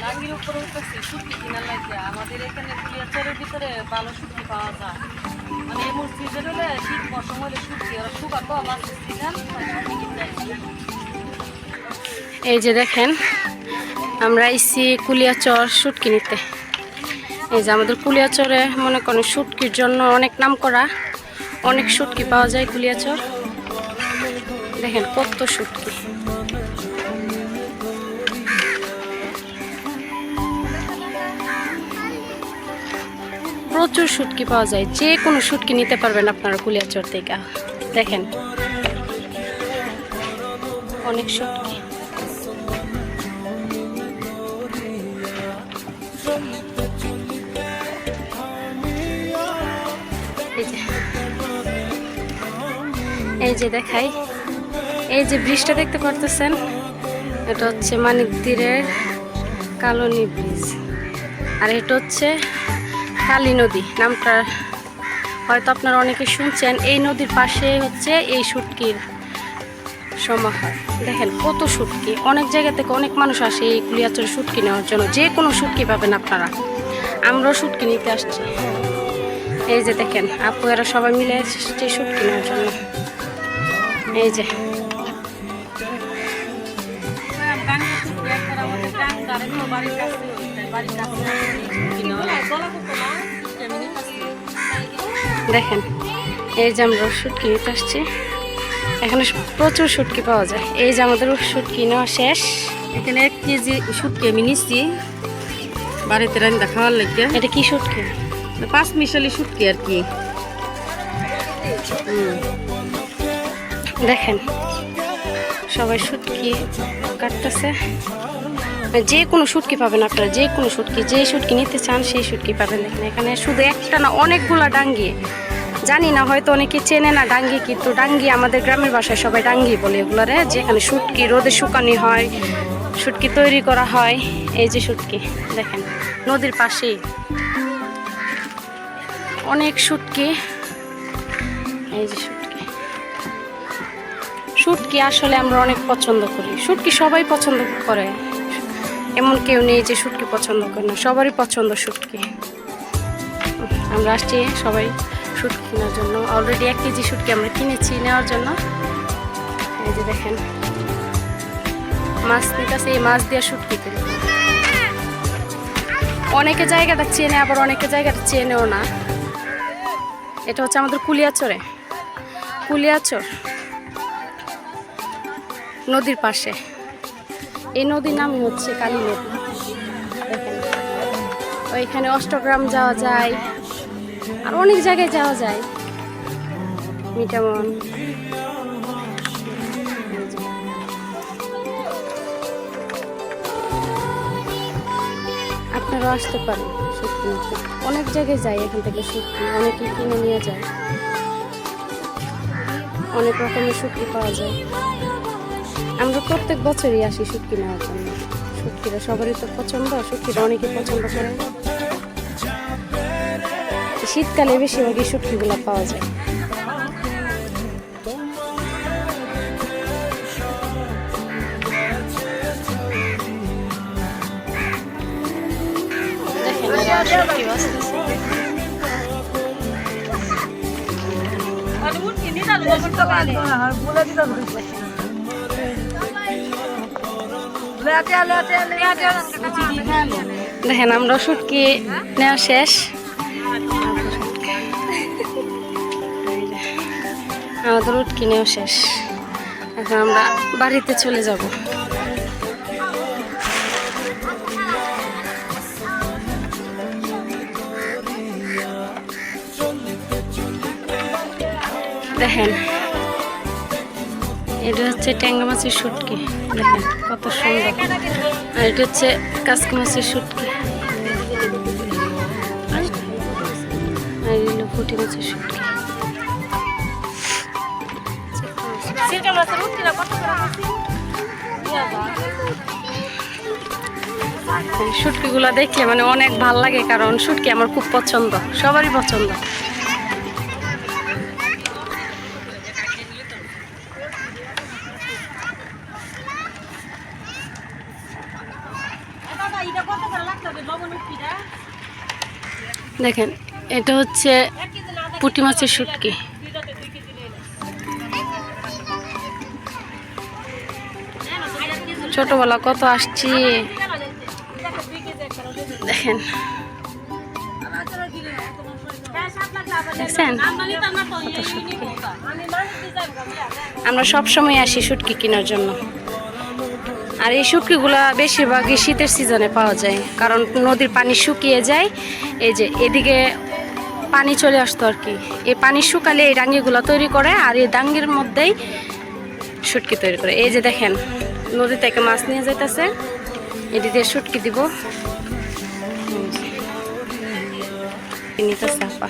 ডাঙ্গির উপরে উঠতেছি শুটকি কিনার লাগে আমাদের এখানে কুলিয়াচরের ভিতরে ভালো শুটকি পাওয়া যায়। মানে এমন সিজন হলে শীত মৌসুম হলে শুটকি ওরা শুকাতো মাছের সিজন শুটকি কিনতে আসি। এই যে দেখেন আমরা আইছি কুলিয়াচর শুটকি নিতে। এই যে আমাদের কুলিয়াচরে মনে করেন শুটকির জন্য অনেক নাম করা, অনেক শুটকি পাওয়া যায় কুলিয়াচর। দেখেন কত শুটকি, প্রচুর শুটকি পাওয়া যায়। যে কোনো শুটকি নিতে পারবেন আপনারা কুলিয়াচর থেকে। দেখেন অনেক শুটকি। এই যে দেখাই, এই যে ব্রিজটা দেখতে পারতেছেন, এটা হচ্ছে মানিকদিরের কালনী ব্রিজ। আর এটা হচ্ছে কালী নদী, নামটা হয়তো আপনারা অনেকে শুনছেন। এই নদীর পাশে হচ্ছে এই শুটকির সমাহার। দেখেন কত শুটকি, অনেক জায়গা থেকে অনেক মানুষ আসে এই কুলিয়াচরে শুটকি নেওয়ার জন্য। যে কোনো শুটকি পাবেন আপনারা, আমরাও শুটকি নিতে আসছি। এই যে দেখেন আপু এরা সবাই মিলে এসেছে শুটকি নেওয়ার জন্য। এই যে দেখেন এই যে আমরা শুটকি নিতে আসছি। এখানে প্রচুর শুটকি পাওয়া যায়। এই যে আমাদের শুটকি নেওয়া শেষ। এখানে 1 কেজি শুটকি আমি নিচ্ছি বাড়িতে রান্না খাওয়ার লাগে। এটা কি শুটকি? 5 মিশালি শুটকি আর কি। দেখেন সবাই শুটকি কাটতেছে। যে কোনো শুটকি পাবেন আপনারা, যে কোনো শুটকি, যে শুটকি নিতে চান সেই শুটকি পাবেন। দেখেন এখানে শুধু একটা না, অনেকগুলা ডাঙ্গি। জানি না হয়তো অনেকে চেনে না ডাঙ্গি, কিন্তু ডাঙ্গি আমাদের গ্রামের ভাষায় সবাই ডাঙ্গি বলে এগুলারে। যেখানে শুটকি রোদে শুকানি হয়, শুটকি তৈরি করা হয়। এই যে শুটকি দেখেন নদীর পাশেই অনেক শুটকি। এই যে শুটকি, শুটকি আসলে আমরা অনেক পছন্দ করি। শুটকি সবাই পছন্দ করে, এমন কেউ নেই যে শুটকি পছন্দ করে না, সবারই পছন্দ শুটকি। আমরা আসছি সবাই শুটকি কেনার জন্য। অলরেডি 1 কেজি শুটকি আমরা কিনেছি নেওয়ার জন্য। এই যে দেখেন মাছ নিতেছে, এই মাছ দিয়ে শুটকি কিনে। অনেকে জায়গাটা চেনে, আবার অনেকে জায়গাটা চেনেও না। এটা হচ্ছে আমাদের কুলিয়াচরে, কুলিয়াচর নদীর পাশে। এই নদীর নামই হচ্ছে কালী নদী। দেখেন ওইখানে অষ্টগ্রাম যাওয়া যায়, আর অনেক জায়গায় যাওয়া যায়, মিঠামন। আপনারাও আসতে পারেন শুটকি নিতে। অনেক জায়গায় যায় এখান থেকে শুটকি, অনেকে কিনে নিয়ে যায়। অনেক রকমের শুটকি পাওয়া যায়। আমরা প্রত্যেক বছরই আসি শুটকি নেওয়ার জন্য। শুটকিরা সবারই তো পছন্দ, শুটকিরা অনেকে পছন্দ করে। শীতকালে বেশিরভাগই শুটকিগুলো পাওয়া যায়। দেখেন আমরা শুটকি নেওয়া শেষ, আমাদের উটকি নেওয়া শেষ। এখন আমরা বাড়িতে চলে যাব। দেখেন এটা হচ্ছে ট্যাংরা মাছের শুটকি, দেখেন কত সুন্দর। আর এটা হচ্ছে কাসকি মাছের শুটকি, আর এগুলো পুঁটি মাছের শুটকি। শুটকিগুলো দেখলে মানে অনেক ভাল লাগে, কারণ শুটকি আমার খুব পছন্দ, সবারই পছন্দ। দেখেন এটা হচ্ছে পুঁটি মাছের শুটকি। ছোটবেলা কত আসছি দেখেন, দেখছেন কত শুটকি। আমরা সব সময় আসি শুটকি কেনার জন্য। আর এই শুটকিগুলা বেশিরভাগই শীতের সিজনে পাওয়া যায়, কারণ নদীর পানি শুকিয়ে যায়। এই যে এদিকে পানি চলে আসতো আর কি, এই পানি শুকালে এই ডাঙ্গিগুলো তৈরি করে, আর এই ডাঙ্গির মধ্যেই শুটকি তৈরি করে। এই যে দেখেন নদী থেকে মাছ নিয়ে যাইতেছে, এটি দিয়ে শুটকি দিব নিতেছে আপা।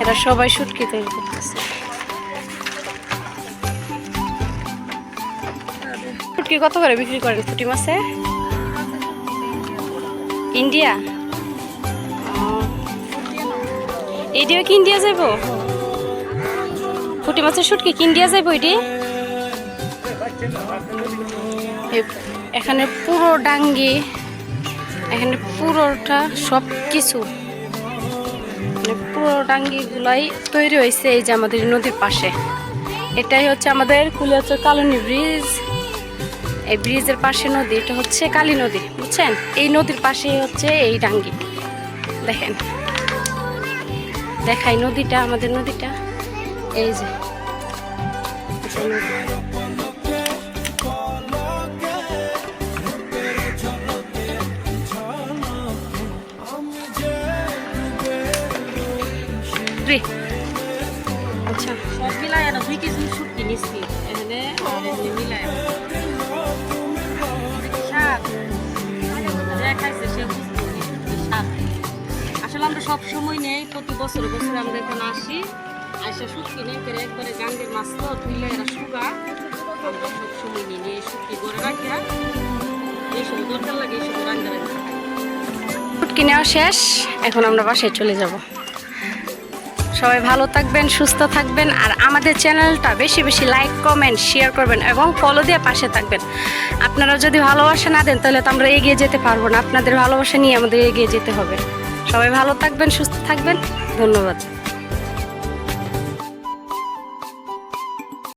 এরা সবাই শুটকি তৈরি করতেছে। শুটকি কত করে বিক্রি করেন পুঁটি মাছে? ইন্ডিয়া, এইটিও কি ইন্ডিয়া যাইব? পুঁটি মাছের শুটকি কি ইন্ডিয়া যাইব? এটি এখানে পুরো ডাঙ্গি, এখানে পুরোটা সব কিছু, পুরো ডাঙ্গিগুলাই তৈরি হয়েছে এই যে আমাদের নদীর পাশে। এটাই হচ্ছে আমাদের কুলিয়াচর কালনী ব্রিজ। এই ব্রিজের পাশে নদী, এটা হচ্ছে কালী নদী, বুঝছেন? এই নদীর পাশে হচ্ছে এই ডাঙ্গি। দেখেন দেখাই নদীটা, আমাদের নদীটা এই যে আচ্ছা সব মিলাই 2 কেজি শুটকি নিচ্ছি এখানে, আর এখানে মিলাই শাক খাইছে সে বুঝতে শাক। আসলে আমরা সব সময় নেই, প্রতি বছরে বছরে আমরা এখানে আসি, আইসা শুটকি নেই করে একবারে গাঙ্গের মাছ তো তুইলে এরা শুকা, আমরা সব সময় নিই নিয়ে শুটকি করে রাখা, এইসব দরকার লাগে এইসব রান্না রাখা। শুটকি নেওয়া শেষ, এখন আমরা বাসায় চলে যাব। সবাই ভালো থাকবেন, সুস্থ থাকবেন, আর আমাদের চ্যানেলটা বেশি বেশি লাইক কমেন্ট শেয়ার করবেন এবং ফলো দিয়ে পাশে থাকবেন। আপনারা যদি ভালোবাসা না দেন তাহলে তো আমরা এগিয়ে যেতে পারবো না। আপনাদের ভালোবাসা নিয়ে আমাদের এগিয়ে যেতে হবে। সবাই ভালো থাকবেন, সুস্থ থাকবেন, ধন্যবাদ।